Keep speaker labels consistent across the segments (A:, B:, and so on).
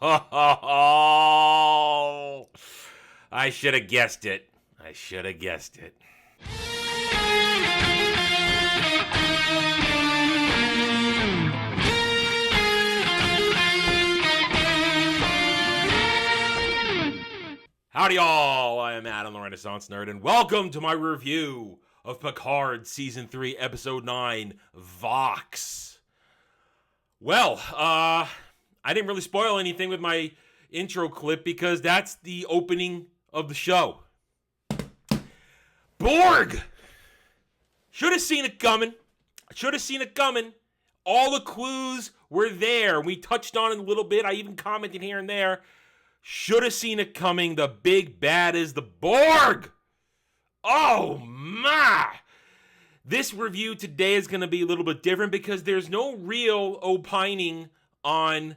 A: I should have guessed it. Howdy, y'all. I am Adam, the Renaissance Nerd, and welcome to my review of Picard Season 3, Episode 9, Vox. Well, I didn't really spoil anything with my intro clip because that's the opening of the show. Borg! Should have seen it coming. All the clues were there. We touched on it a little bit. I even commented here and there. Should have seen it coming. The big bad is the Borg. Oh, my. This review today is going to be a little bit different because there's no real opining on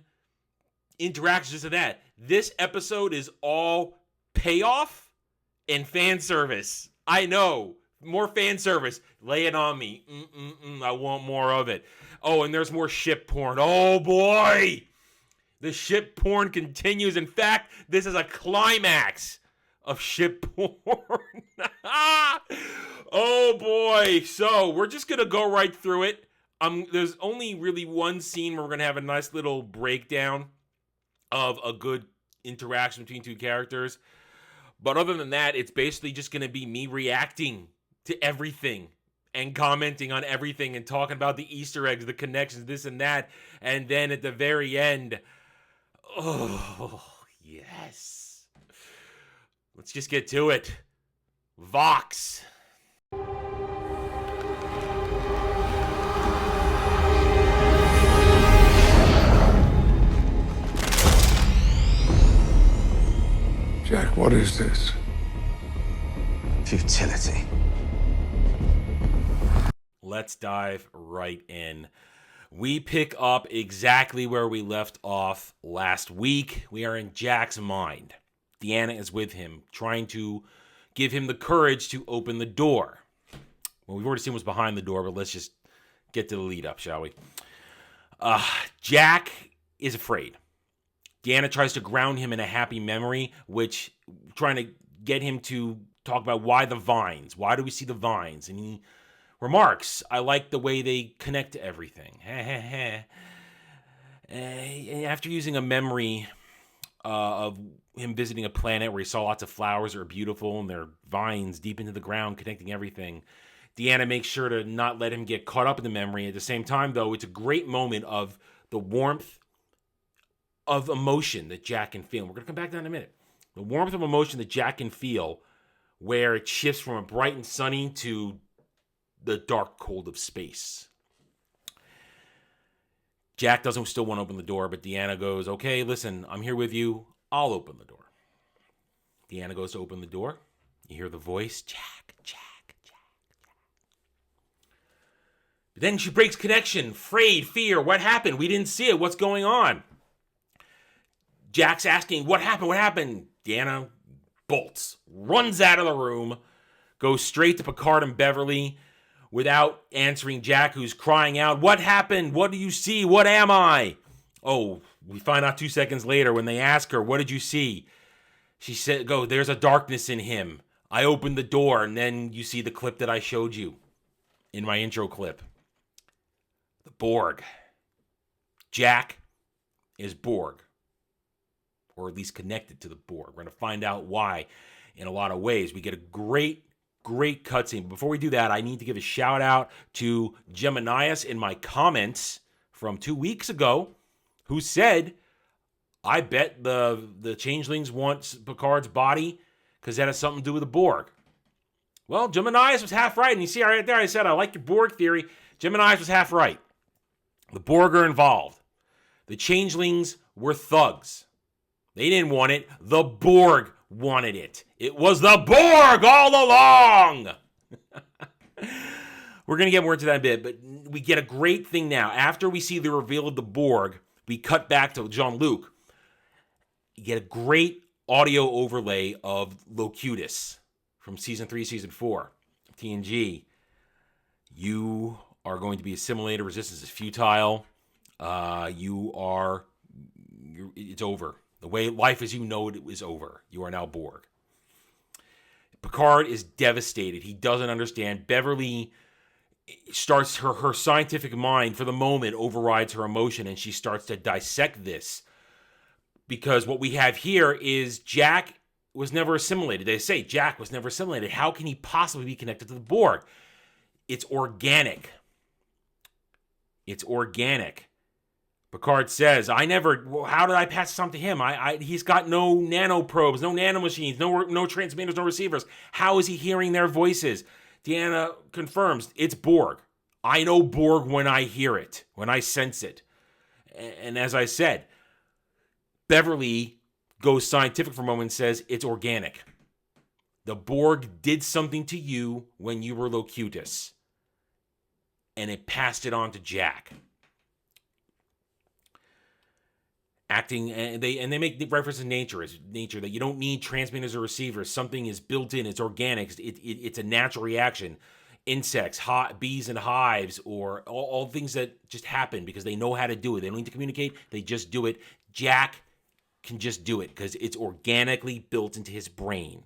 A: interactions of that. This episode is all payoff and fan service. I know. More fan service. Lay it on me. I want more of it. Oh, and there's more ship porn. Oh, boy. The ship porn continues. In fact, this is a climax of ship porn. Oh, boy. So we're just going to go right through it. There's only really one scene where we're going to have a nice little breakdown of a good interaction between two characters. But other than that, it's basically just going to be me reacting to everything and commenting on everything and talking about the Easter eggs, the connections, this and that. And then at the very end, oh, yes. Let's just get to it. Vox.
B: Jack, what is this?
C: Futility.
A: Let's dive right in. We pick up exactly where we left off last week. We are in Jack's mind. Deanna is with him, trying to give him the courage to open the door. Well, we've already seen what's behind the door, but let's just get to the lead up, shall we? Jack is afraid. Deanna tries to ground him in a happy memory, which trying to get him to talk about why the vines. Why do we see the vines? And he remarks, I like the way they connect to everything. After using a memory of him visiting a planet where he saw lots of flowers that are beautiful and their vines deep into the ground connecting everything, Deanna makes sure to not let him get caught up in the memory. At the same time, though, it's a great moment of the warmth of emotion that Jack can feel. We're going to come back to that in a minute. The warmth of emotion that Jack can feel where it shifts from a bright and sunny to the dark cold of space. Jack doesn't still want to open the door, but Deanna goes, okay, listen, I'm here with you. I'll open the door. Deanna goes to open the door. You hear the voice, Jack, Jack, Jack, Jack. But then she breaks connection. Afraid, fear, what happened? We didn't see it. What's going on? Jack's asking, what happened? Deanna bolts, runs out of the room, goes straight to Picard and Beverly without answering Jack, who's crying out, what happened? What do you see? What am I? Oh, we find out 2 seconds later when they ask her, what did you see? She said, there's a darkness in him. I opened the door, and then you see the clip that I showed you in my intro clip. The Borg. Jack is Borg. Or at least connected to the Borg. We're going to find out why in a lot of ways. We get a great cutscene. Before we do that, I need to give a shout out to Geminias in my comments from 2 weeks ago, who said, I bet the changelings want Picard's body because that has something to do with the Borg. Well, Geminias was half right. And you see right there, I said, I like your Borg theory. Geminias was half right. The Borg are involved. The changelings were thugs. They didn't want it. The Borg wanted it. It was the Borg all along. We're going to get more into that in a bit, but we get a great thing now. After we see the reveal of the Borg, we cut back to Jean-Luc. You get a great audio overlay of Locutus from Season 3, Season 4, TNG. You are going to be assimilated. Resistance is futile. You're It's over. The way life as you know it is over. You are now Borg. Picard is devastated. He doesn't understand. Beverly starts her scientific mind for the moment overrides her emotion, and she starts to dissect this. Because what we have here is Jack was never assimilated. They say Jack was never assimilated. How can he possibly be connected to the Borg? It's organic. It's organic. Picard says, how did I pass this on to him? He's got no nanoprobes, no nanomachines, no transmitters, no receivers. How is he hearing their voices? Deanna confirms, it's Borg. I know Borg when I hear it, when I sense it. And as I said, Beverly goes scientific for a moment and says, it's organic. The Borg did something to you when you were Locutus. And it passed it on to Jack. And they make reference to nature that you don't need transmitters or receivers. Something is built in. It's organic. It's a natural reaction. Insects, bees in hives, or all things that just happen because they know how to do it. They don't need to communicate. They just do it. Jack can just do it because it's organically built into his brain.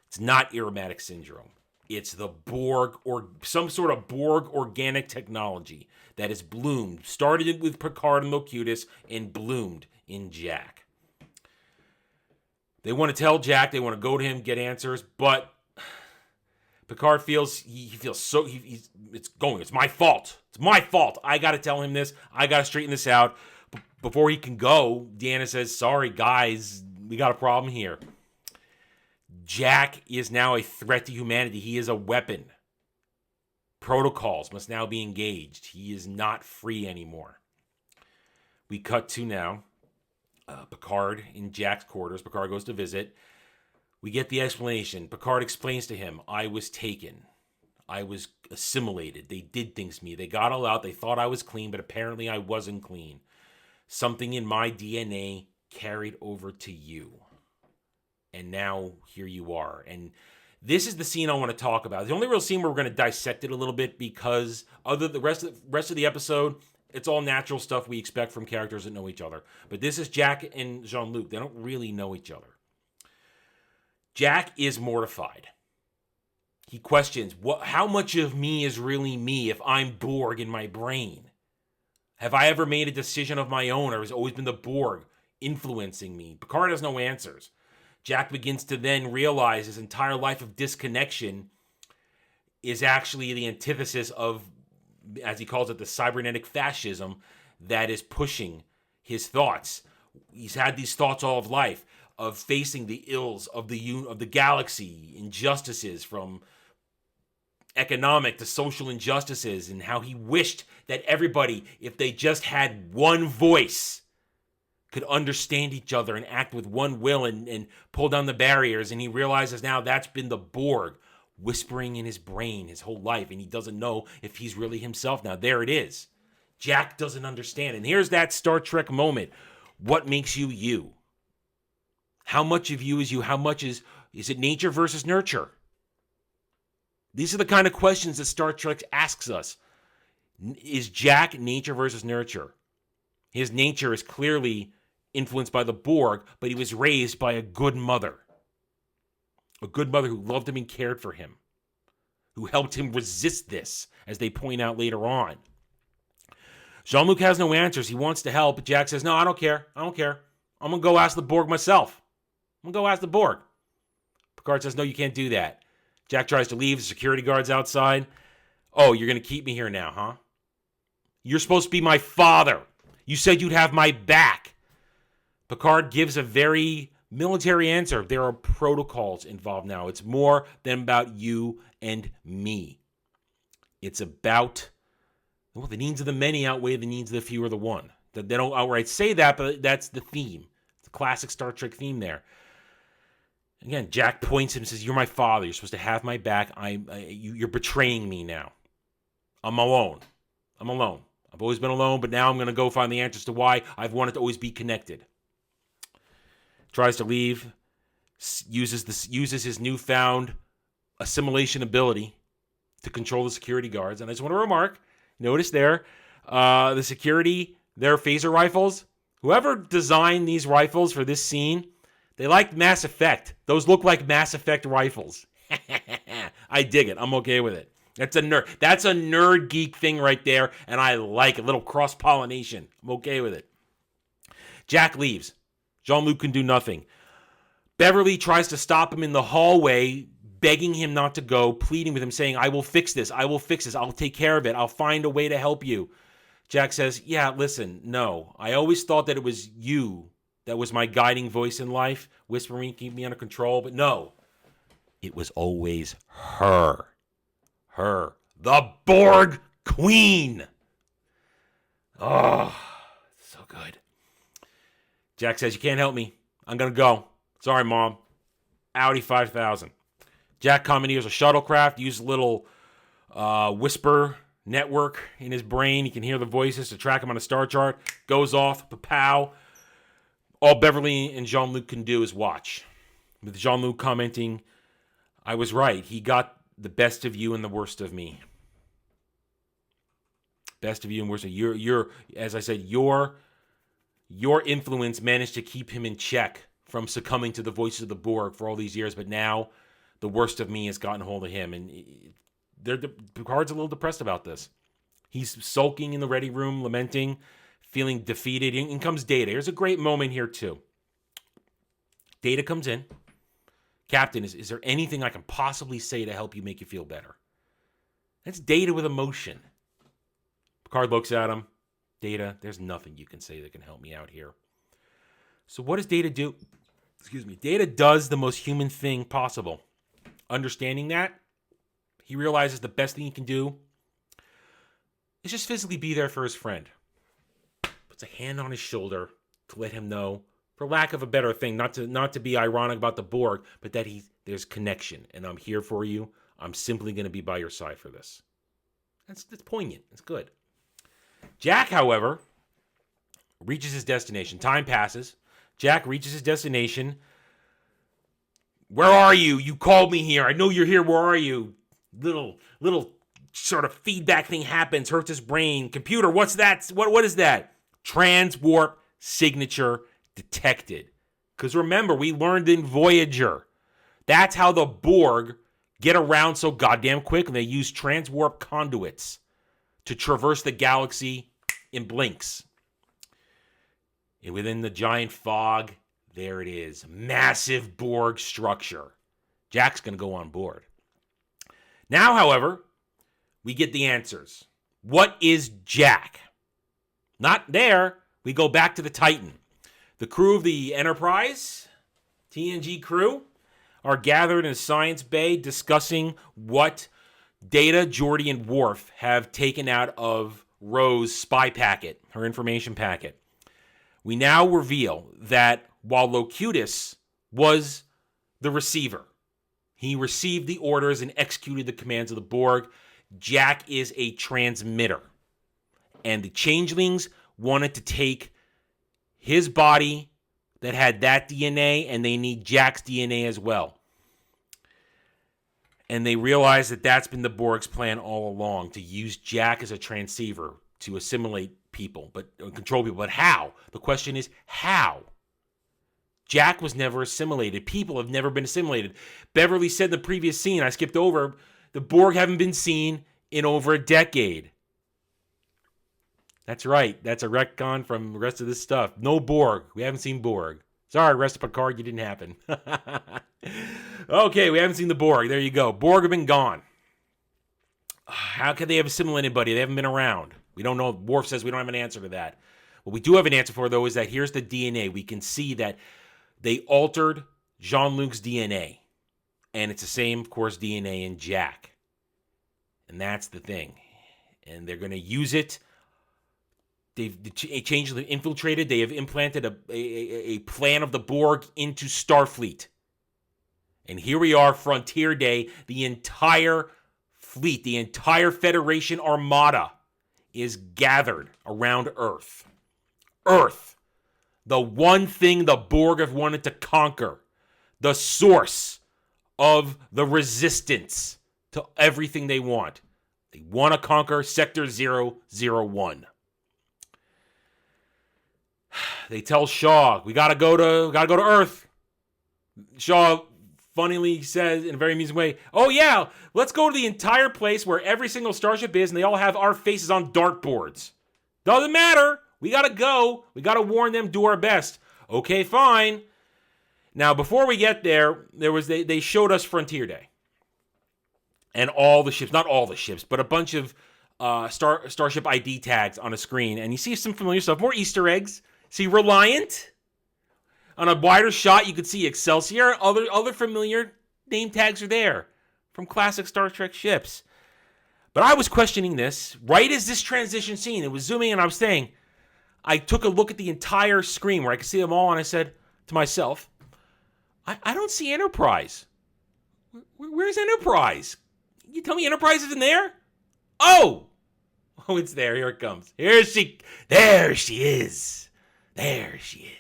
A: It's not aromatic syndrome. It's the Borg or some sort of Borg organic technology that has bloomed. Started with Picard and Locutus and bloomed in Jack. They want to tell Jack. They want to go to him, get answers, but Picard feels it's my fault. It's my fault. I got to tell him this. I got to straighten this out. Before he can go, Deanna says, sorry, guys, we got a problem here. Jack is now a threat to humanity. He is a weapon. Protocols must now be engaged. He is not free anymore. We cut to now Picard in Jack's quarters. Picard goes to visit. We get the explanation. Picard explains to him, I was taken. I was assimilated. They did things to me. They got all out. They thought I was clean, but apparently I wasn't clean. Something in my DNA carried over to you. And now here you are. And this is the scene I want to talk about. The only real scene where we're going to dissect it a little bit because the rest of the episode, it's all natural stuff we expect from characters that know each other. But this is Jack and Jean-Luc. They don't really know each other. Jack is mortified. He questions, how much of me is really me if I'm Borg in my brain? Have I ever made a decision of my own, or has it always been the Borg influencing me? Picard has no answers. Jack begins to then realize his entire life of disconnection is actually the antithesis of, as he calls it, the cybernetic fascism that is pushing his thoughts. He's had these thoughts all of life of facing the ills of the galaxy, injustices from economic to social injustices, and how he wished that everybody, if they just had one voice, could understand each other and act with one will and pull down the barriers. And he realizes now that's been the Borg whispering in his brain his whole life, and he doesn't know if he's really himself now. There it is. Jack doesn't understand. And here's that Star Trek moment. What makes you you? How much of you is you? How much is it nature versus nurture? These are the kind of questions that Star Trek asks us. Is Jack nature versus nurture? His nature is clearly influenced by the Borg, but he was raised by a good mother. A good mother who loved him and cared for him, who helped him resist this, as they point out later on. Jean-Luc has no answers. He wants to help, but Jack says, no, I don't care. I'm going to go ask the Borg myself. I'm going to go ask the Borg. Picard says, no, you can't do that. Jack tries to leave. The security guard's outside. Oh, you're going to keep me here now, huh? You're supposed to be my father. You said you'd have my back. Picard gives a very military answer. There are protocols involved now. It's more than about you and me. It's about, well, the needs of the many outweigh the needs of the few or the one. They don't outright say that, but that's the theme. It's a classic Star Trek theme there. Again, Jack points him and says, you're my father. You're supposed to have my back. You're betraying me now. I'm alone. I've always been alone, but now I'm going to go find the answers to why I've wanted to always be connected. Tries to leave, uses his newfound assimilation ability to control the security guards. And I just want to remark, notice there, the security, their phaser rifles Whoever designed these rifles for this scene, they like Mass Effect. Those look like Mass Effect rifles. I dig it. I'm okay with it. That's a nerd geek thing right there, and I like a little cross-pollination. I'm okay with it. Jack leaves. Jean-Luc can do nothing. Beverly tries to stop him in the hallway, begging him not to go, pleading with him, saying, I will fix this. I'll take care of it. I'll find a way to help you. Jack says, yeah, listen, no. I always thought that it was you that was my guiding voice in life, whispering, keep me under control. But no, it was always her. Her. The Borg Queen. Oh, so good. Jack says, you can't help me. I'm going to go. Sorry, Mom. Audi 5000. Jack commandeers a shuttlecraft, uses a little whisper network in his brain. He can hear the voices to track him on a star chart. Goes off, pow. All Beverly and Jean-Luc can do is watch. With Jean-Luc commenting, I was right. He got the best of you and the worst of me. Best of you and worst of you. You're, as I said, your influence managed to keep him in check from succumbing to the voices of the Borg for all these years, but now the worst of me has gotten hold of him, and Picard's a little depressed about this. He's sulking in the ready room, lamenting, feeling defeated. In comes Data. Here's a great moment here, too. Data comes in. Captain, is there anything I can possibly say to help you make you feel better? That's Data with emotion. Picard looks at him. Data, there's nothing you can say that can help me out here. So what does Data do? Data does the most human thing possible. Understanding that, he realizes the best thing he can do is just physically be there for his friend. Puts a hand on his shoulder to let him know, for lack of a better thing, not to be ironic about the Borg, but that there's connection, and I'm here for you. I'm simply going to be by your side for this. That's poignant. It's good. Jack, however, reaches his destination. Time passes. Jack reaches his destination. Where are you? You called me here. I know you're here. Where are you? Little sort of feedback thing happens. Hurts his brain. Computer, what's that? What is that? Transwarp signature detected. Because remember, we learned in Voyager. That's how the Borg get around so goddamn quick. And they use transwarp conduits to traverse the galaxy in blinks. And within the giant fog, there it is. Massive Borg structure. Jack's going to go on board. Now, however, we get the answers. What is Jack? Not there. We go back to the Titan. The crew of the Enterprise, TNG crew, are gathered in a science bay discussing what Data, Geordi, and Worf have taken out of Rose's spy packet, her information packet. We now reveal that while Locutus was the receiver, he received the orders and executed the commands of the Borg, Jack is a transmitter. And the changelings wanted to take his body that had that DNA, and they need Jack's DNA as well. And they realize that that's been the Borg's plan all along, to use Jack as a transceiver to assimilate people, but control people. But how? The question is, how? Jack was never assimilated. People have never been assimilated. Beverly said in the previous scene, I skipped over, the Borg haven't been seen in over a decade. That's right. That's a retcon from the rest of this stuff. No Borg. We haven't seen Borg. Sorry, rest of Picard, you didn't happen. Okay, we haven't seen the Borg. There you go. Borg have been gone. How could they have assimilated anybody? They haven't been around. We don't know. Worf says we don't have an answer to that. What we do have an answer for, though, is that here's the DNA. We can see that they altered Jean-Luc's DNA. And it's the same, of course, DNA in Jack. And that's the thing. And they're going to use it. They've changed, infiltrated. They have implanted a plan of the Borg into Starfleet. And here we are, Frontier Day. The entire fleet, the entire Federation Armada is gathered around Earth. Earth. The one thing the Borg have wanted to conquer. The source of the resistance to everything they want. They want to conquer Sector 001. They tell Shaw, we gotta go to Earth. Shaw funnily says in a very amusing way, oh yeah, let's go to the entire place where every single starship is and they all have our faces on dartboards. Doesn't matter. We gotta go. We gotta warn them, do our best. Okay, fine. Now, before we get there, they showed us Frontier Day. And all the ships, not all the ships, but a bunch of Starship ID tags on a screen. And you see some familiar stuff, more Easter eggs. See Reliant. On a wider shot, you could see Excelsior. Other familiar name tags are there from classic Star Trek ships. But I was questioning this right as this transition scene. It was zooming, and I was saying, I took a look at the entire screen where I could see them all, and I said to myself, I don't see Enterprise. Where's Enterprise? You tell me Enterprise isn't there? Oh, it's there. Here it comes. There she is. There she is.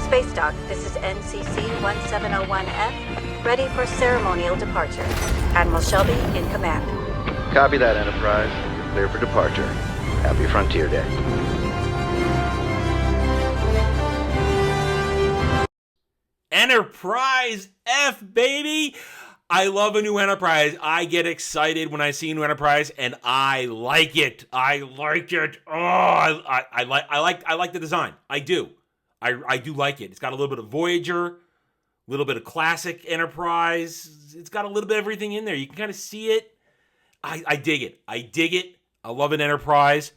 C: Space Dock, this is NCC 1701F, ready for ceremonial departure. Admiral Shelby in command.
D: Copy that, Enterprise. You're clear for departure. Happy Frontier Day.
A: Enterprise F, baby! I love a new Enterprise. I get excited when I see a new Enterprise, and I like it. I like it. Oh, I like the design. I do. I do like it. It's got a little bit of Voyager, a little bit of classic Enterprise. It's got a little bit of everything in there. You can kind of see it. I dig it. I dig it. I love an Enterprise.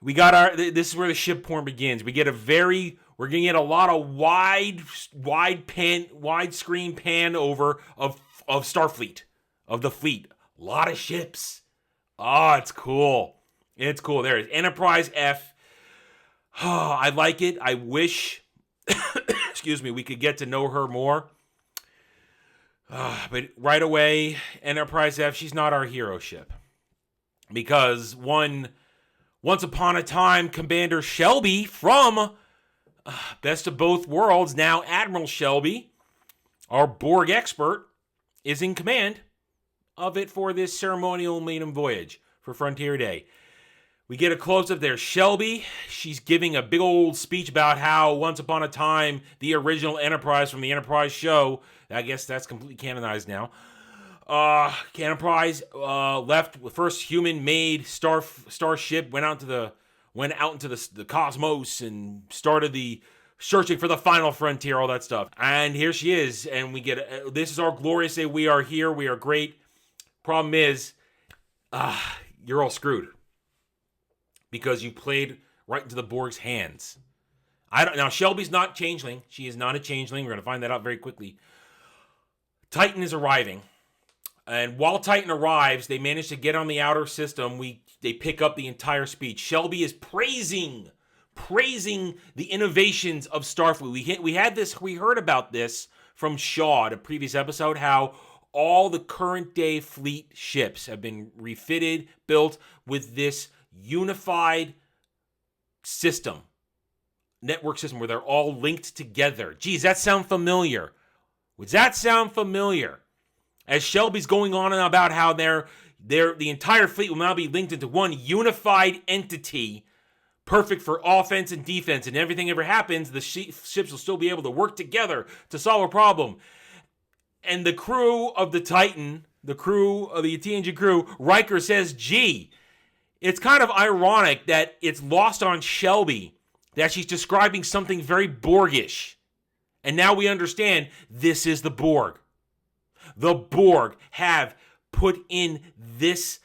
A: We got this is where the ship porn begins. We're going to get a lot of widescreen pan over of Starfleet, of the fleet. A lot of ships. Oh, it's cool. It's cool. There it is. Enterprise F. Oh, I like it. I wish, excuse me, we could get to know her more. But right away, Enterprise F, she's not our hero ship. Because once upon a time, Commander Shelby from Best of Both Worlds, now Admiral Shelby, our Borg expert, is in command of it for this ceremonial maiden voyage for Frontier Day. We get a close-up there. Shelby, she's giving a big old speech about how once upon a time, the original Enterprise from the Enterprise show, I guess that's completely canonized now, Enterprise left the first human-made starship, went out into the cosmos and started the searching for the final frontier, all that stuff. And here she is, and we get this is our glorious day. We are here. We are great. Problem is, you're all screwed because you played right into the Borg's hands. Now Shelby's not changeling. She is not a changeling. We're going to find that out very quickly. Titan is arriving. And while Titan arrives, they manage to get on the outer system. They pick up the entire speech. Shelby is praising the innovations of Starfleet. We heard about this from Shaw at a previous episode, how all the current day fleet ships have been refitted, built with this unified system, network system where they're all linked together. Geez, that sound familiar? Does that sound familiar? As Shelby's going on and about how the entire fleet will now be linked into one unified entity, perfect for offense and defense, and everything ever happens, the ships will still be able to work together to solve a problem. And the crew of the Titan, the crew of the TNG crew, Riker says, gee, it's kind of ironic that it's lost on Shelby that she's describing something very Borgish. And now we understand this is the Borg. The Borg have put in this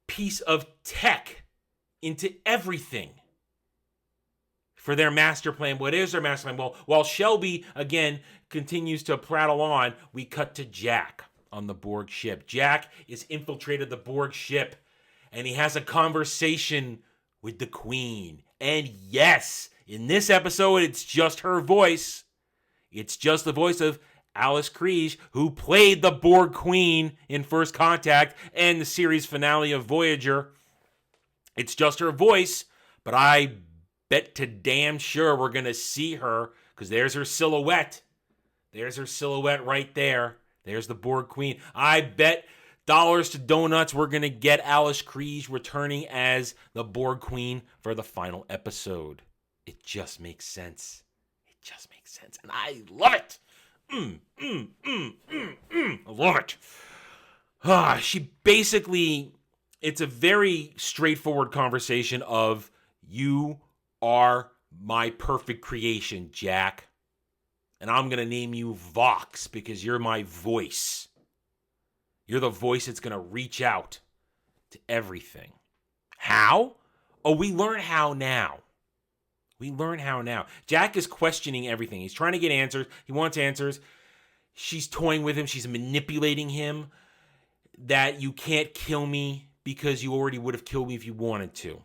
A: piece of tech into everything for their master plan. What is their master plan? Well, while Shelby, again, continues to prattle on, we cut to Jack on the Borg ship. Jack is infiltrated the Borg ship, and he has a conversation with the Queen. And yes, in this episode, it's just her voice. It's just the voice of Alice Krige, who played the Borg Queen in First Contact and the series finale of Voyager. It's just her voice, but I bet to damn sure we're going to see her, because there's her silhouette. There's her silhouette right there. There's the Borg Queen. I bet Dollars to donuts, we're going to get Alice Krige returning as the Borg Queen for the final episode. It just makes sense. It just makes sense. And I love it. I love it. She basically, it's a very straightforward conversation of, you are my perfect creation, Jack. And I'm going to name you Vox because you're my voice. You're the voice that's going to reach out to everything. How? Oh, we learn how now. Jack is questioning everything. He's trying to get answers. He wants answers. She's toying with him. She's manipulating him. That you can't kill me because you already would have killed me if you wanted to.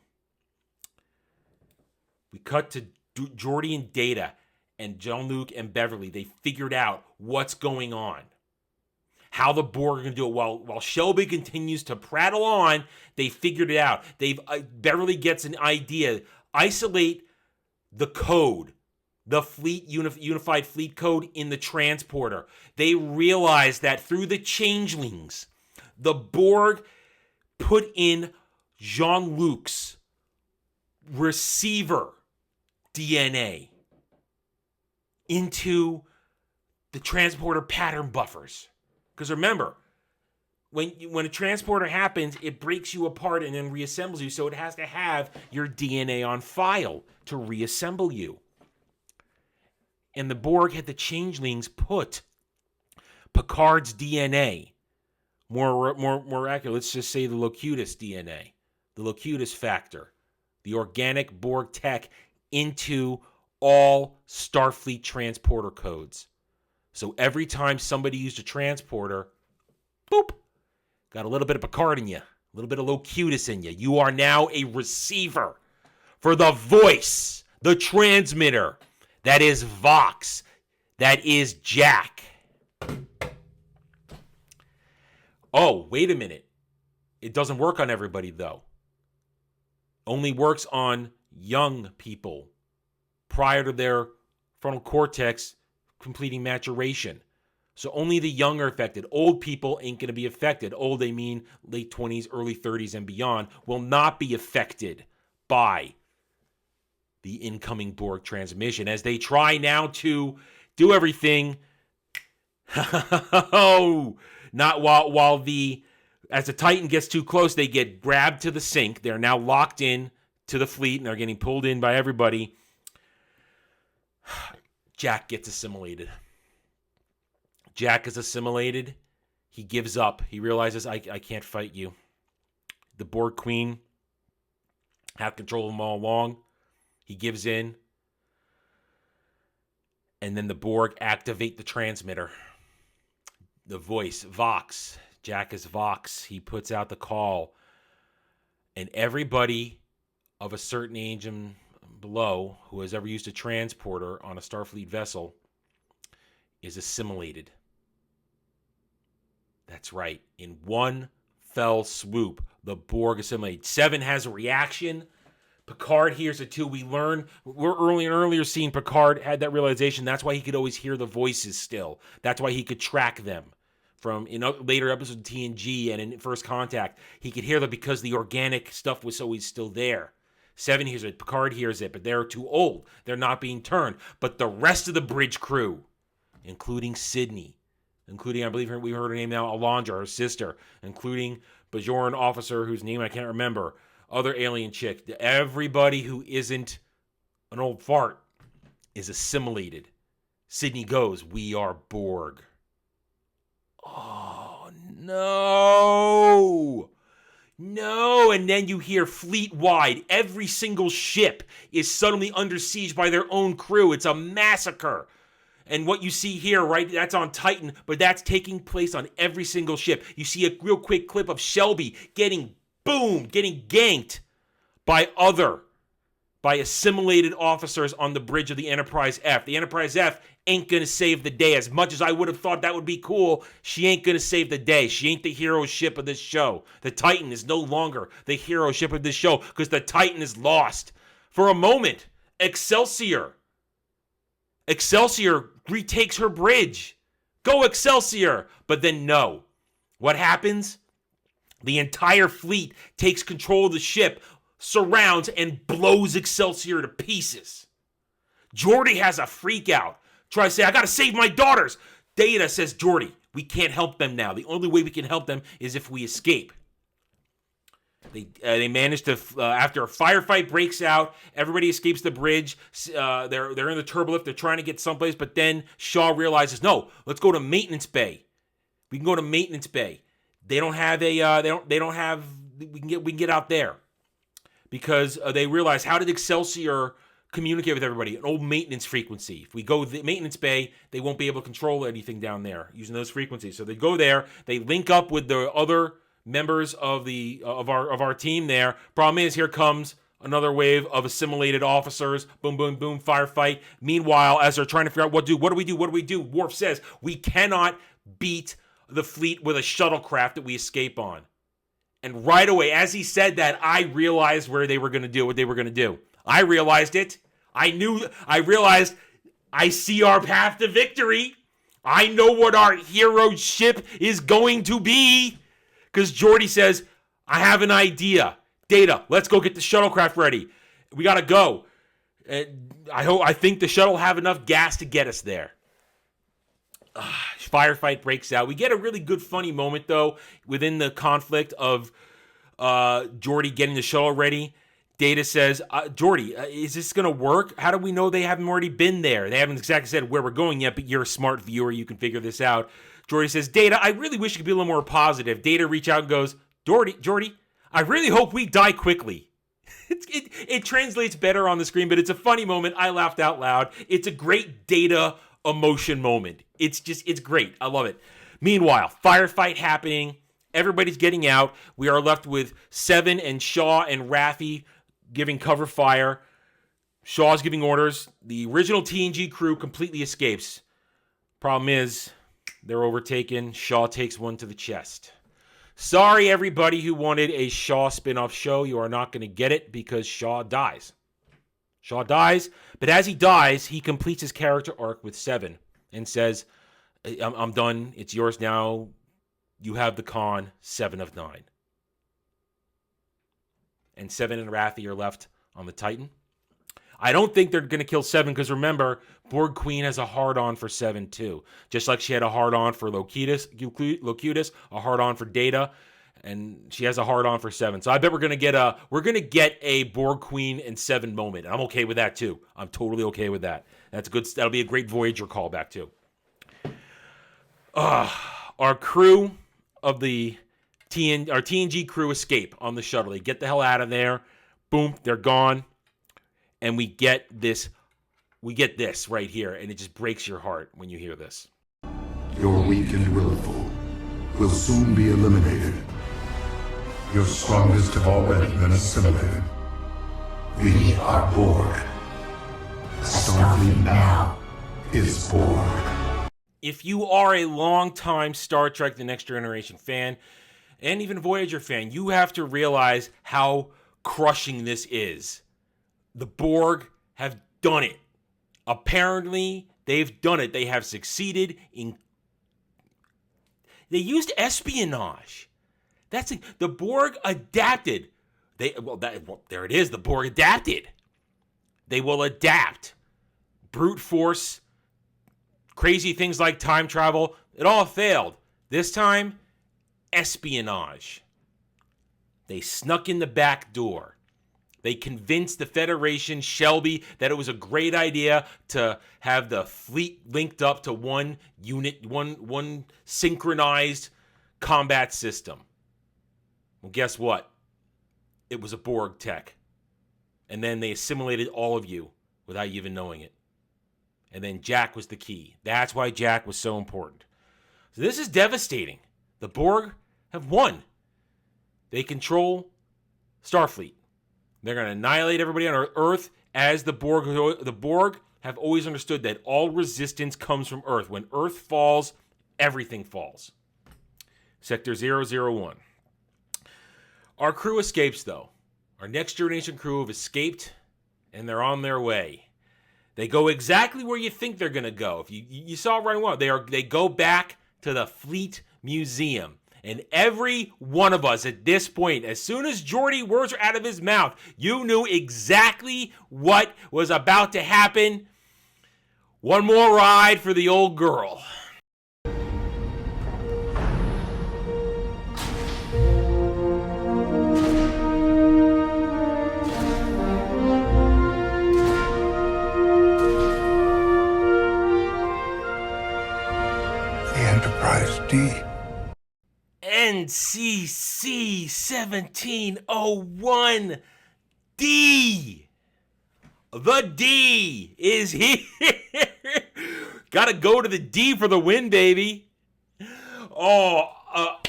A: We cut to Geordi and Data and Jean-Luc and Beverly. They figured out what's going on. How the Borg are going to do it. While Shelby continues to prattle on, they figured it out. Beverly gets an idea. Isolate the code, the fleet unified fleet code in the transporter. They realize that through the changelings, the Borg put in Jean-Luc's receiver DNA into the transporter pattern buffers. Because remember, when a transporter happens, it breaks you apart and then reassembles you, so it has to have your DNA on file to reassemble you. And the Borg had the changelings put Picard's DNA, more accurate, let's just say the Locutus DNA, the Locutus factor, the organic Borg tech into all Starfleet transporter codes. So every time somebody used a transporter, boop, got a little bit of Picard in you, a little bit of Locutus in you. You are now a receiver for the voice, the transmitter. That is Vox. That is Jack. Oh, wait a minute. It doesn't work on everybody, though. Only works on young people prior to their frontal cortex completing maturation. So only the young are affected. Old people ain't going to be affected. Old, I mean late 20s, early 30s, and beyond, will not be affected by the incoming Borg transmission as they try now to do everything. Oh, not while as the Titan gets too close, they get grabbed to the sink. They're now locked in to the fleet and they're getting pulled in by everybody. Jack gets assimilated. Jack is assimilated. He gives up. He realizes, I can't fight you. The Borg Queen had control of him all along. He gives in. And then the Borg activate the transmitter. The voice, Vox. Jack is Vox. He puts out the call. And everybody of a certain age and below who has ever used a transporter on a Starfleet vessel is assimilated. That's right. In one fell swoop, the Borg assimilated. Seven has a reaction. Picard hears it too. We're earlier seeing Picard had that realization. That's why he could always hear the voices still. That's why he could track them. From in later episodes of TNG and in First Contact, he could hear them because the organic stuff was always still there. Seven hears it, Picard hears it, but they're too old. They're not being turned. But the rest of the bridge crew, including Sydney, including, I believe we heard her name now, Alondra, her sister, including Bajoran officer whose name I can't remember, other alien chick, everybody who isn't an old fart is assimilated. Sydney goes, we are Borg. Oh, no. No, and then you hear fleet-wide, every single ship is suddenly under siege by their own crew. It's a massacre. And what you see here, right, that's on Titan, but that's taking place on every single ship. You see a real quick clip of Shelby getting ganked by assimilated officers on the bridge of the Enterprise F. The Enterprise F ain't gonna save the day. As much as I would have thought that would be cool, she ain't gonna save the day. She ain't the hero ship of this show. The Titan is no longer the hero ship of this show because the Titan is lost. For a moment, Excelsior retakes her bridge. Go Excelsior! But then no. What happens? The entire fleet takes control of the ship, surrounds, and blows Excelsior to pieces. Geordi has a freak out. Tries to say, I gotta save my daughters. Data says, Geordi, we can't help them now. The only way we can help them is if we escape. They manage to, after a firefight breaks out, everybody escapes the bridge. They're in the turbolift. They're trying to get someplace, but then Shaw realizes, no, let's go to maintenance bay. We can go to maintenance bay. They don't have a. They don't have. We can get out there because they realize, how did Excelsior communicate with everybody? An old maintenance frequency. If we go to the maintenance bay, they won't be able to control anything down there using those frequencies. So they go there. They link up with the other members of our team there. Problem is, here comes another wave of assimilated officers. Boom, boom, boom, firefight. Meanwhile, as they're trying to figure out what do we do, Worf says, we cannot beat the fleet with a shuttlecraft that we escape on. And right away, as he said that, I realized what they were going to do. I realized it. I realized I see our path to victory. I know what our hero ship is going to be. Because Geordi says, I have an idea. Data, let's go get the shuttlecraft ready. We got to go. I think the shuttle will have enough gas to get us there. Firefight breaks out. We get a really good, funny moment, though, within the conflict of Geordi getting the shuttle ready. Data says, Geordi, is this going to work? How do we know they haven't already been there? They haven't exactly said where we're going yet, but you're a smart viewer. You can figure this out. Geordi says, Data, I really wish you could be a little more positive. Data reach out and goes, Geordi, I really hope we die quickly. It translates better on the screen, but it's a funny moment. I laughed out loud. It's a great Data emotion moment. It's great. I love it. Meanwhile, firefight happening. Everybody's getting out. We are left with Seven and Shaw and Raffi giving cover fire. Shaw's giving orders. The original TNG crew completely escapes. Problem is, they're overtaken. Shaw takes one to the chest. Sorry, everybody who wanted a Shaw spin-off show. You are not going to get it because Shaw dies. Shaw dies, but as he dies, he completes his character arc with Seven and says, I'm done. It's yours now. You have the con, 7 of 9. And Seven and Raffi are left on the Titan. I don't think they're going to kill Seven because remember, Borg Queen has a hard-on for Seven too. Just like she had a hard-on for Locutus, a hard-on for Data, and she has a hard-on for Seven. So I bet we're going to get a Borg Queen and Seven moment. And I'm okay with that too. I'm totally okay with that. That'll be a great Voyager callback too. Our crew of the our TNG crew escape on the shuttle. They get the hell out of there. Boom, they're gone. And we get this right here, and it just breaks your heart when you hear this.
B: Your weak and willful will soon be eliminated. Your strongest have already been assimilated. We are Borg. Starfleet now is Borg.
A: If you are a long-time Star Trek The Next Generation fan, and even Voyager fan, you have to realize how crushing this is. The Borg have done it. Apparently, they've done it. They have succeeded in... They used espionage. The Borg adapted. There it is. The Borg adapted. They will adapt. Brute force, crazy things like time travel, it all failed. This time, espionage. They snuck in the back door. They convinced the Federation, Shelby, that it was a great idea to have the fleet linked up to one unit, one synchronized combat system. Well, guess what? It was a Borg tech. And then they assimilated all of you without you even knowing it. And then Jack was the key. That's why Jack was so important. So this is devastating. The Borg have won. They control Starfleet. They're going to annihilate everybody on Earth as the Borg. The Borg have always understood that all resistance comes from Earth. When Earth falls, everything falls. Sector 001. Our crew escapes, though. Our Next Generation crew have escaped, and they're on their way. They go exactly where you think they're going to go. If you saw right away, they go back to the Fleet Museum. And every one of us at this point, as soon as Geordi words were out of his mouth, you knew exactly what was about to happen. One more ride for the old girl.
B: The Enterprise D.
A: NCC 1701 D. The D is here. Gotta go to the D for the win, baby. I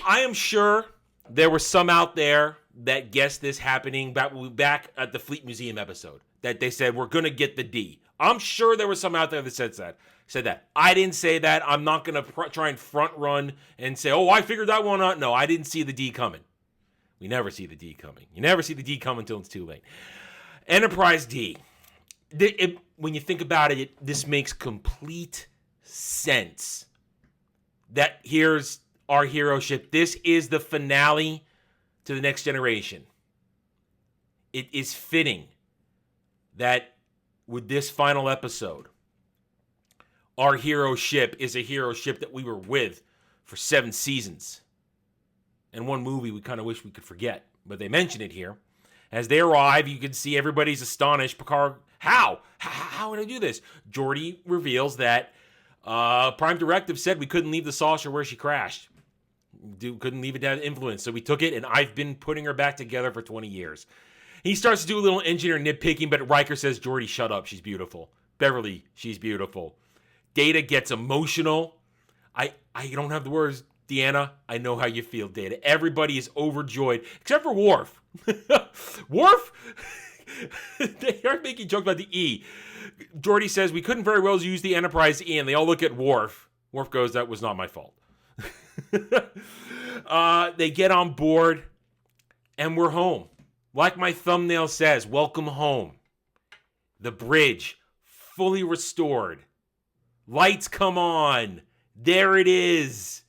A: am sure there were some out there that guessed this happening back at the Fleet Museum episode. That they said, we're gonna get the D. I'm sure there was some out there that said that. I didn't say that. I'm not going to try and front run and say, oh, I figured that one out. No, I didn't see the D coming. We never see the D coming. You never see the D coming until it's too late. Enterprise D. When you think about it, this makes complete sense. That here's our hero ship. This is the finale to the Next Generation. It is fitting that with this final episode, our hero ship is a hero ship that we were with for 7 seasons. And one movie we kind of wish we could forget, but they mention it here. As they arrive, you can see everybody's astonished. Picard, how? How would I do this? Geordi reveals that Prime Directive said we couldn't leave the saucer where she crashed. Couldn't leave it to have influence. So we took it, and I've been putting her back together for 20 years. He starts to do a little engineer nitpicking, but Riker says, Geordi, shut up. She's beautiful. Beverly, she's beautiful. Data gets emotional. I don't have the words, Deanna. I know how you feel, Data. Everybody is overjoyed, except for Worf. Worf, they are making jokes about the E. Geordi says, we couldn't very well use the Enterprise E, and they all look at Worf. Worf goes, that was not my fault. They get on board, and we're home. Like my thumbnail says, welcome home. The bridge, fully restored. Lights come on. There it is.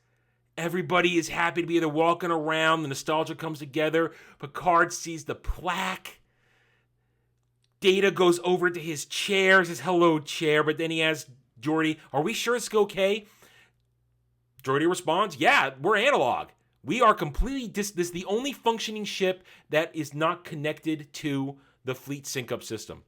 A: Everybody is happy to be there walking around. The nostalgia comes together. Picard sees the plaque. Data goes over to his chair, says, hello, chair. But then he asks Geordi, are we sure it's okay? Geordi responds, yeah, we're analog. We are completely, this is the only functioning ship that is not connected to the fleet sync-up system.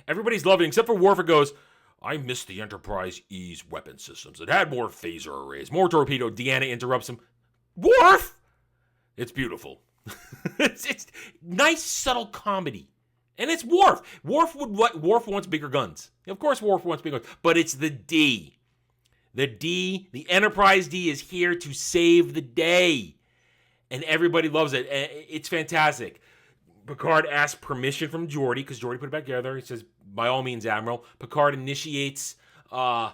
A: Everybody's loving it, except for Worf, who goes, I miss the Enterprise E's weapon systems. It had more phaser arrays, more torpedo. Deanna interrupts him. Worf! It's beautiful. it's nice, subtle comedy. And it's Worf. Worf wants bigger guns. Of course Worf wants bigger guns. But it's the D. The D, the Enterprise D is here to save the day. And everybody loves it. It's fantastic. Picard asks permission from Geordi, because Geordi put it back together. He says, by all means, Admiral. Picard initiates a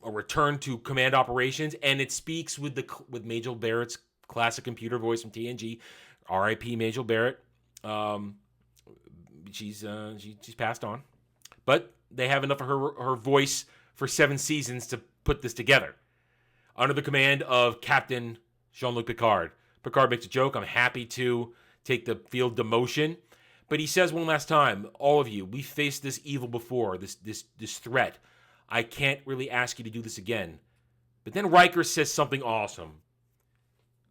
A: return to command operations, and it speaks with Majel Barrett's classic computer voice from TNG. R.I.P. Majel Barrett. She's passed on. But they have enough of her voice for 7 seasons to put this together. Under the command of Captain Jean-Luc Picard. Picard makes a joke. I'm happy to take the field demotion. But he says one last time, all of you, we faced this evil before, this threat. I can't really ask you to do this again. But then Riker says something awesome.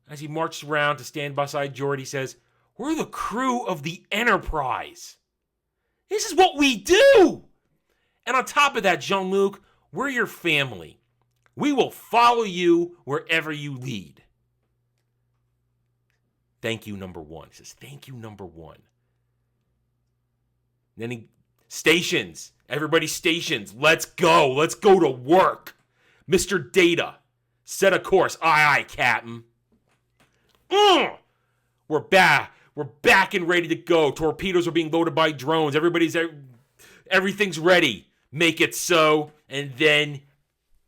A: As he marches around to stand beside Geordi, he says, we're the crew of the Enterprise. This is what we do. And on top of that, Jean-Luc, we're your family. We will follow you wherever you lead. Thank you, number one. He says, thank you, number one. Then stations. Everybody stations. Let's go. Let's go to work. Mr. Data, set a course. Aye, aye, Captain. We're back. We're back and ready to go. Torpedoes are being loaded by drones. Everything's ready. Make it so, and then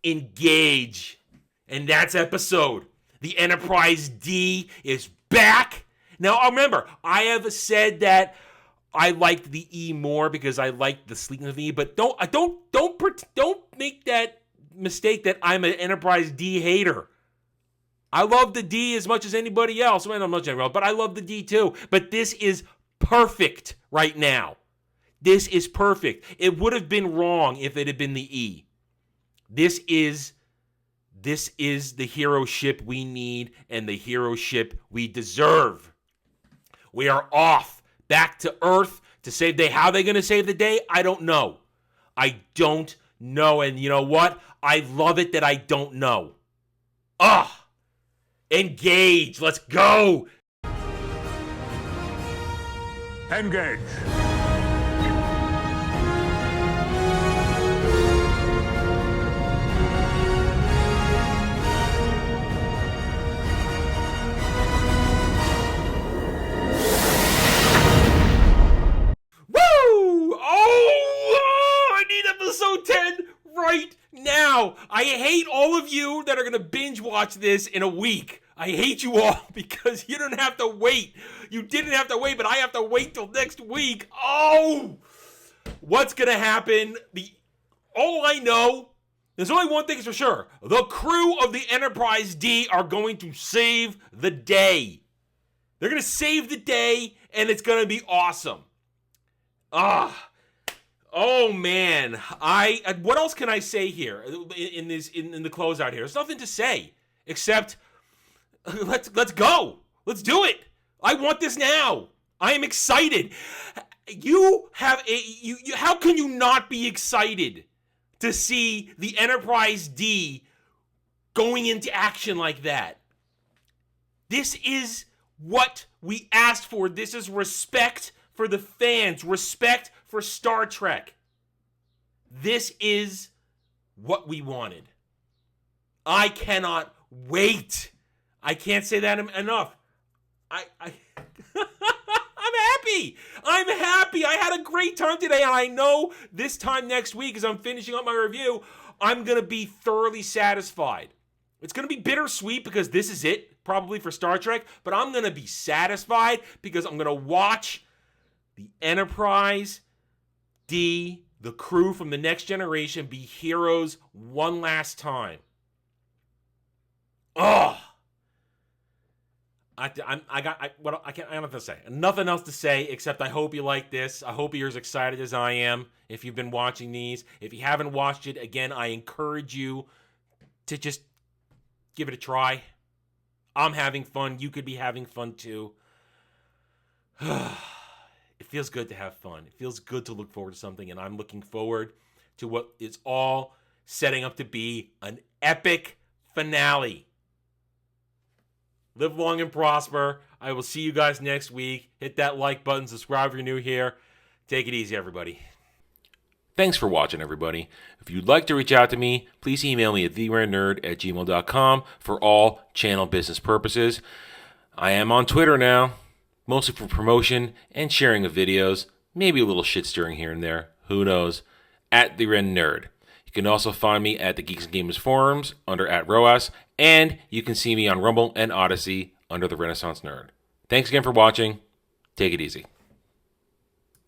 A: engage. And that's episode. The Enterprise D is back. Now, remember, I have said that I liked the E more because I liked the sleekness of the E, but don't make that mistake that I'm an Enterprise D hater. I love the D as much as anybody else. Well, not much anybody else, but I love the D too. But this is perfect right now. This is perfect. It would have been wrong if it had been the E. This is the hero ship we need and the hero ship we deserve. We are off back to Earth to save the day. How are they going to save the day? I don't know. I don't know. And you know what? I love it that I don't know. Engage. Let's go.
B: Engage.
A: I need episode 10 right now. I hate all of you that are going to binge watch this in a week. I hate you all because you don't have to wait. You didn't have to wait, but I have to wait till next week. What's going to happen? All I know, there's only one thing is for sure. The crew of the Enterprise D are going to save the day. They're going to save the day, and it's going to be awesome. Oh man, what else can I say here in the closeout here? There's nothing to say except let's go. Let's do it. I want this now. I am excited. How can you not be excited to see the Enterprise D going into action like that? This is what we asked for. This is respect for the fans, respect for Star Trek. This is what we wanted. I cannot wait. I can't say that enough. I'm happy. I'm happy. I had a great time today, and I know this time next week, as I'm finishing up my review, I'm going to be thoroughly satisfied. It's going to be bittersweet because this is it, probably for Star Trek, but I'm going to be satisfied because I'm going to watch the Enterprise D, the crew from the Next Generation, be heroes one last time. I don't have to say. Nothing else to say except I hope you like this. I hope you're as excited as I am if you've been watching these. If you haven't watched it, again, I encourage you to just give it a try. I'm having fun. You could be having fun too. It feels good to have fun. It feels good to look forward to something, and I'm looking forward to what is all setting up to be an epic finale. Live long and prosper. I will see you guys next week. Hit that like button. Subscribe if you're new here. Take it easy, everybody. Thanks for watching, everybody. If you'd like to reach out to me, please email me at theranernerd@gmail.com for all channel business purposes. I am on Twitter now, mostly for promotion and sharing of videos. Maybe a little shit stirring here and there. Who knows? @TheRenNerd. You can also find me at the Geeks and Gamers forums under @ROAS, and you can see me on Rumble and Odyssey under the Renaissance Nerd. Thanks again for watching. Take it easy.